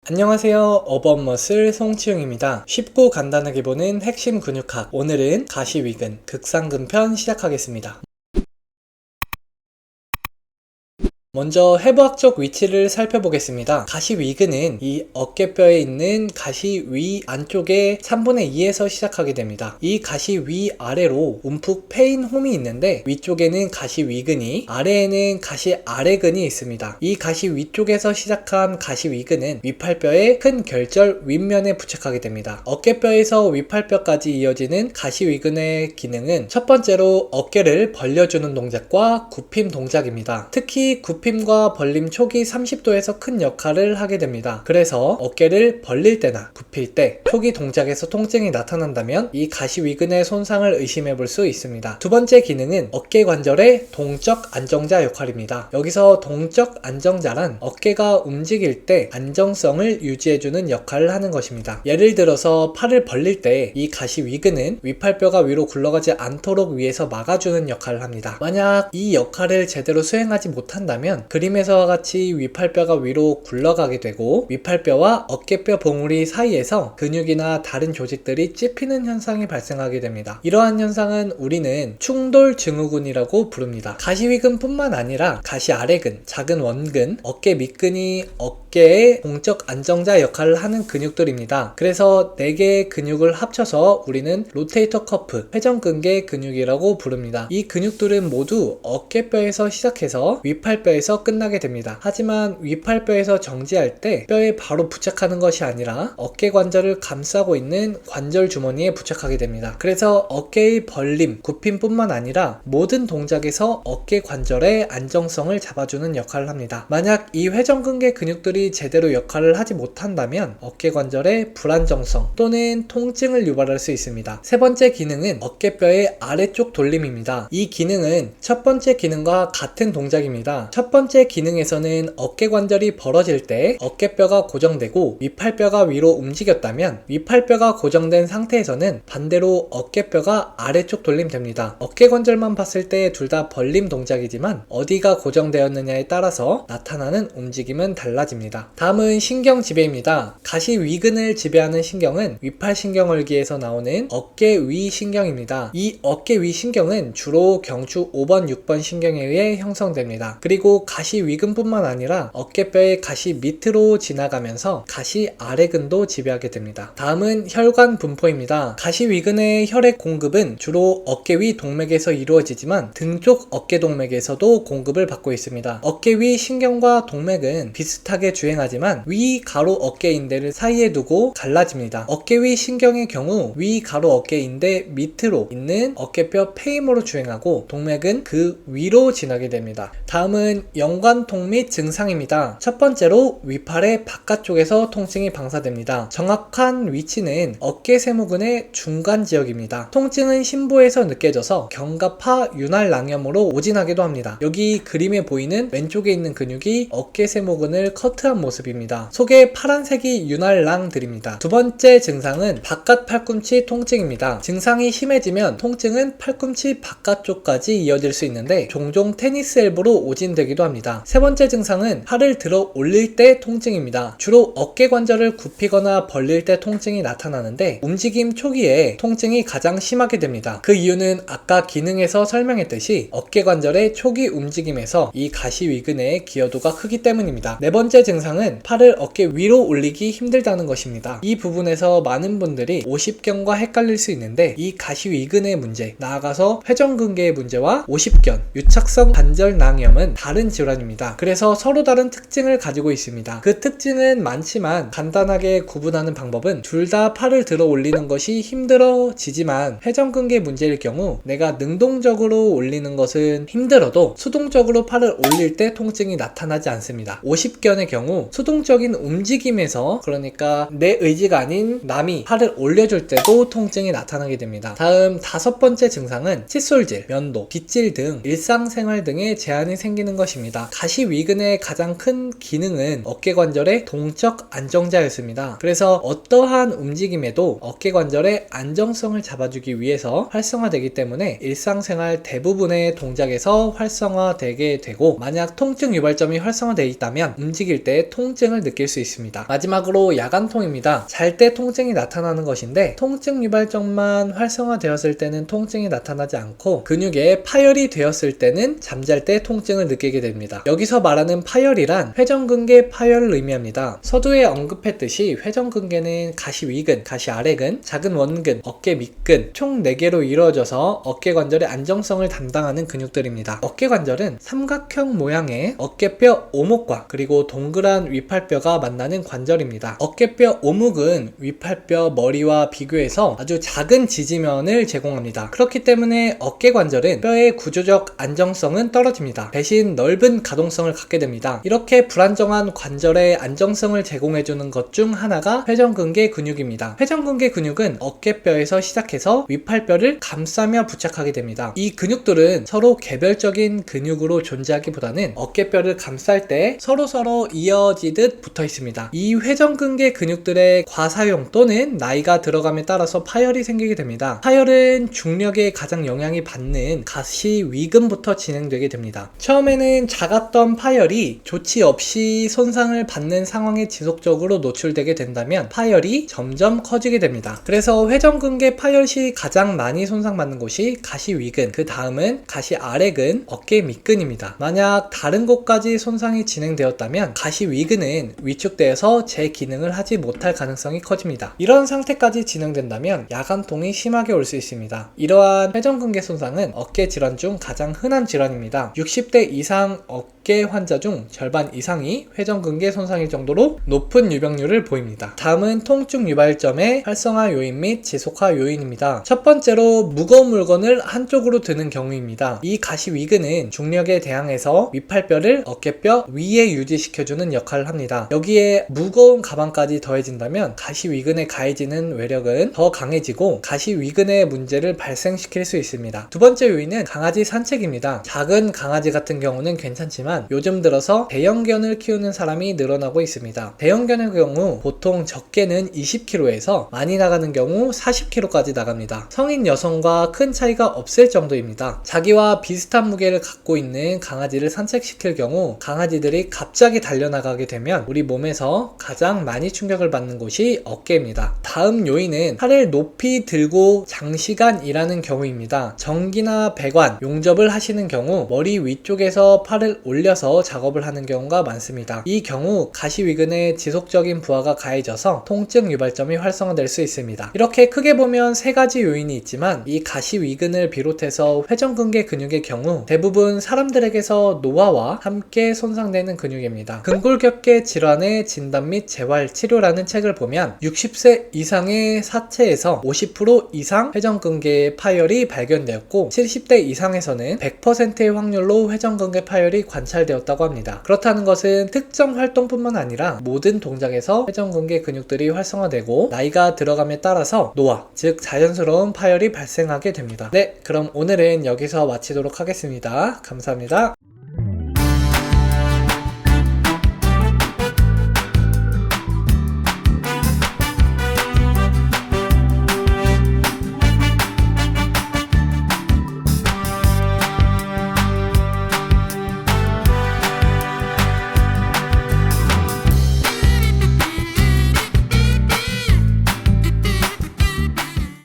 안녕하세요. 어버머슬 송치용입니다. 쉽고 간단하게 보는 핵심 근육학. 오늘은 가시위근, 극상근편 시작하겠습니다. 먼저 해부학적 위치를 살펴보겠습니다. 가시위근은 이 어깨뼈에 있는 가시 위 안쪽에 3분의 2에서 시작하게 됩니다. 이 가시 위 아래로 움푹 패인 홈이 있는데 위쪽에는 가시위근이, 아래에는 가시 아래근이 있습니다. 이 가시 위쪽에서 시작한 가시위근은 위팔뼈의 큰 결절 윗면에 부착하게 됩니다. 어깨뼈에서 위팔뼈까지 이어지는 가시위근의 기능은 첫 번째로 어깨를 벌려주는 동작과 굽힘 동작입니다. 특히 굽힘과 벌림 초기 30도에서 큰 역할을 하게 됩니다. 그래서 어깨를 벌릴 때나 굽힐 때 초기 동작에서 통증이 나타난다면 이 가시위근의 손상을 의심해 볼 수 있습니다. 두 번째 기능은 어깨 관절의 동적 안정자 역할입니다. 여기서 동적 안정자란 어깨가 움직일 때 안정성을 유지해주는 역할을 하는 것입니다. 예를 들어서 팔을 벌릴 때 이 가시위근은 위팔뼈가 위로 굴러가지 않도록 위에서 막아주는 역할을 합니다. 만약 이 역할을 제대로 수행하지 못한다면 그림에서와 같이 위팔뼈가 위로 굴러가게 되고 위팔뼈와 어깨뼈 봉우리 사이에서 근육이나 다른 조직들이 찝히는 현상이 발생하게 됩니다. 이러한 현상은 우리는 충돌 증후군이라고 부릅니다. 가시위근뿐만 아니라 가시 아래근, 작은 원근, 어깨 밑근이 어깨의 동적 안정자 역할을 하는 근육들입니다. 그래서 4개의 근육을 합쳐서 우리는 로테이터 커프, 회전근개 근육이라고 부릅니다. 이 근육들은 모두 어깨뼈에서 시작해서 위팔뼈에서 끝나게 됩니다. 하지만 위팔뼈에서 정지할 때 뼈에 바로 부착하는 것이 아니라 어깨 관절을 감싸고 있는 관절 주머니에 부착하게 됩니다. 그래서 어깨의 벌림, 굽힘뿐만 아니라 모든 동작에서 어깨 관절의 안정성을 잡아주는 역할을 합니다. 만약 이 회전근개 근육들이 제대로 역할을 하지 못한다면 어깨 관절의 불안정성 또는 통증을 유발할 수 있습니다. 세 번째 기능은 어깨뼈의 아래쪽 돌림입니다. 이 기능은 첫 번째 기능과 같은 동작입니다. 첫 번째 기능에서는 어깨 관절이 벌어질 때 어깨뼈가 고정되고 위팔뼈가 위로 움직였다면 위팔뼈가 고정된 상태에서는 반대로 어깨뼈가 아래쪽 돌림됩니다. 어깨 관절만 봤을 때 둘 다 벌림 동작이지만 어디가 고정되었느냐에 따라서 나타나는 움직임은 달라집니다. 다음은 신경 지배입니다. 가시위근을 지배하는 신경은 위팔신경월기에서 나오는 어깨 위 신경입니다. 이 어깨 위 신경은 주로 경추 5번, 6번 신경에 의해 형성됩니다. 그리고 가시위근뿐만 아니라 어깨뼈의 가시 밑으로 지나가면서 가시 아래근도 지배하게 됩니다. 다음은 혈관 분포입니다. 가시위근의 혈액 공급은 주로 어깨 위 동맥에서 이루어지지만 등 쪽 어깨 동맥에서도 공급을 받고 있습니다. 어깨 위 신경과 동맥은 비슷하게 주행하지만 위 가로 어깨 인대를 사이에 두고 갈라집니다. 어깨 위 신경의 경우 위 가로 어깨 인대 밑으로 있는 어깨뼈 폐임으로 주행하고 동맥은 그 위로 지나게 됩니다. 다음은 연관통 및 증상입니다. 첫 번째로 위팔의 바깥쪽에서 통증이 방사됩니다. 정확한 위치는 어깨 세모근의 중간 지역입니다. 통증은 심부에서 느껴져서 견갑하 윤활낭염으로 오진하기도 합니다. 여기 그림에 보이는 왼쪽에 있는 근육이 어깨 세모근을 커트한 모습입니다. 속에 파란색이 윤활낭들입니다. 두 번째 증상은 바깥 팔꿈치 통증입니다. 증상이 심해지면 통증은 팔꿈치 바깥쪽까지 이어질 수 있는데 종종 테니스 엘보로 오진되기도 합니다. 세 번째 증상은 팔을 들어 올릴 때 통증입니다. 주로 어깨 관절을 굽히거나 벌릴 때 통증이 나타나는데 움직임 초기에 통증이 가장 심하게 됩니다. 그 이유는 아까 기능에서 설명했듯이 어깨 관절의 초기 움직임에서 이 가시위근의 기여도가 크기 때문입니다. 네 번째 증상은 팔을 어깨 위로 올리기 힘들다는 것입니다. 이 부분에서 많은 분들이 오십견과 헷갈릴 수 있는데 이 가시위근의 문제, 나아가서 회전근개의 문제와 오십견, 유착성 관절낭염은 다른 질환입니다. 그래서 서로 다른 특징을 가지고 있습니다. 그 특징은 많지만 간단하게 구분하는 방법은 둘 다 팔을 들어 올리는 것이 힘들어지지만 회전근개 문제일 경우 내가 능동적으로 올리는 것은 힘들어도 수동적으로 팔을 올릴 때 통증이 나타나지 않습니다. 오십견의 경우 수동적인 움직임에서, 그러니까 내 의지가 아닌 남이 팔을 올려줄 때도 통증이 나타나게 됩니다. 다음 다섯 번째 증상은 칫솔질, 면도, 빗질 등 일상생활 등의 제한이 생기는 것입니다. 가시위근의 가장 큰 기능은 어깨 관절의 동적 안정자였습니다. 그래서 어떠한 움직임에도 어깨 관절의 안정성을 잡아주기 위해서 활성화되기 때문에 일상생활 대부분의 동작에서 활성화되게 되고, 만약 통증 유발점이 활성화되어 있다면 움직일 때 때 통증을 느낄 수 있습니다. 마지막으로 야간통입니다. 잘 때 통증이 나타나는 것인데 통증 유발점만 활성화되었을 때는 통증이 나타나지 않고 근육에 파열이 되었을 때는 잠잘 때 통증을 느끼게 됩니다. 여기서 말하는 파열이란 회전근개 파열을 의미합니다. 서두에 언급했듯이 회전근개는 가시위근, 가시아래근, 작은 원근, 어깨 밑근 총 4개로 이루어져서 어깨관절의 안정성을 담당하는 근육들입니다. 어깨관절은 삼각형 모양의 어깨뼈 오목과 그리고 동그란 위팔뼈가 만나는 관절입니다. 어깨뼈 오목은 위팔뼈 머리와 비교해서 아주 작은 지지면을 제공합니다. 그렇기 때문에 어깨관절은 뼈의 구조적 안정성은 떨어집니다. 대신 넓은 가동성을 갖게 됩니다. 이렇게 불안정한 관절의 안정성을 제공해주는 것 중 하나가 회전근개 근육입니다. 회전근개 근육은 어깨뼈에서 시작해서 위팔뼈를 감싸며 부착하게 됩니다. 이 근육들은 서로 개별적인 근육으로 존재하기보다는 어깨뼈를 감쌀 때 서로서로 이어지듯 붙어 있습니다. 이 회전근개 근육들의 과사용 또는 나이가 들어감에 따라서 파열이 생기게 됩니다. 파열은 중력에 가장 영향이 받는 가시위근부터 진행되게 됩니다. 처음에는 작았던 파열이 조치 없이 손상을 받는 상황에 지속적으로 노출되게 된다면 파열이 점점 커지게 됩니다. 그래서 회전근개 파열 시 가장 많이 손상받는 곳이 가시위근, 그 다음은 가시아래근, 어깨 밑근입니다. 만약 다른 곳까지 손상이 진행되었다면 가시위근은 위축되어서 제 기능을 하지 못할 가능성이 커집니다. 이런 상태까지 진행된다면 야간통이 심하게 올 수 있습니다. 이러한 회전근개 손상은 어깨 질환 중 가장 흔한 질환입니다. 60대 이상 어깨 환자 중 절반 이상이 회전근개 손상일 정도로 높은 유병률을 보입니다. 다음은 통증 유발점의 활성화 요인 및 지속화 요인입니다. 첫 번째로 무거운 물건을 한쪽으로 드는 경우입니다. 이 가시위근은 중력에 대항해서 위팔뼈를 어깨뼈 위에 유지시켜주는 역할을 합니다. 여기에 무거운 가방까지 더해진다면 가시위근에 가해지는 외력은 더 강해지고 가시위근의 문제를 발생시킬 수 있습니다. 두 번째 요인은 강아지 산책입니다. 작은 강아지 같은 경우는 괜찮지만 요즘 들어서 대형견을 키우는 사람이 늘어나고 있습니다. 대형견의 경우 보통 적게는 20kg에서 많이 나가는 경우 40kg까지 나갑니다. 성인 여성과 큰 차이가 없을 정도입니다. 자기와 비슷한 무게를 갖고 있는 강아지를 산책시킬 경우 강아지들이 갑자기 달려나가게 되면 우리 몸에서 가장 많이 충격을 받는 곳이 어깨입니다. 다음 요인은 팔을 높이 들고 장시간 일하는 경우입니다. 전기나 배관, 용접을 하시는 경우 머리 위쪽에서 팔을 올려서 작업을 하는 경우가 많습니다. 이 경우 가시위근의 지속적인 부하가 가해져서 통증 유발점이 활성화될 수 있습니다. 이렇게 크게 보면 3가지 요인이 있지만 이 가시위근을 비롯해서 회전근개 근육의 경우 대부분 사람들에게서 노화와 함께 손상되는 근육입니다. 근골격계 질환의 진단 및 재활 치료라는 책을 보면 60세 이상의 사체에서 50% 이상 회전근개 파열이 발견되었고 70대 이상에서는 100%의 확률로 회전근개 파열이 관찰되었다고 합니다. 그렇다는 것은 특정 활동뿐만 아니라 모든 동작에서 회전근개 근육들이 활성화되고 나이가 들어감에 따라서 노화, 즉 자연스러운 파열이 발생하게 됩니다. 네, 그럼 오늘은 여기서 마치도록 하겠습니다. 감사합니다.